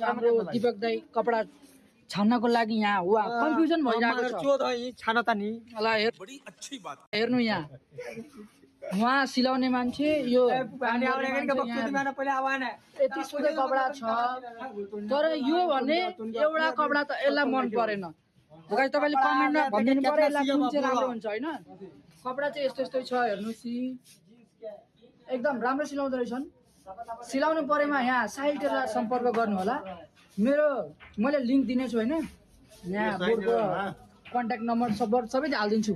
हाम्रो दीपक दाई कपडा छान्नको लागि यहाँ वा कन्फ्युजन भइरहेको छ। हेर्नु यहाँ उहाँ सिलाउने मान्छे यो यति सुकै कपडा छ तर यो भने एउटा कपडा त यसलाई मन परेन। गाइस तपाईले कमेन्टमा भनिदिनु पर्यो यसलाई कुन चाहिँ राम्रो हुन्छ हैन। कपडा चाहिँ यस्तो यस्तै छ हेर्नुस् एकदम राम्रो सिलाउँदै रहेछन्। सिलाउनु परेमा यहाँ साहिल टेलरलाई सम्पर्क गर्नु होला। मैले लिंक दिनेछु हैन। यहाँ बोर्डको कन्ट्याक्ट नम्बर सबै हाल्दिन्छु।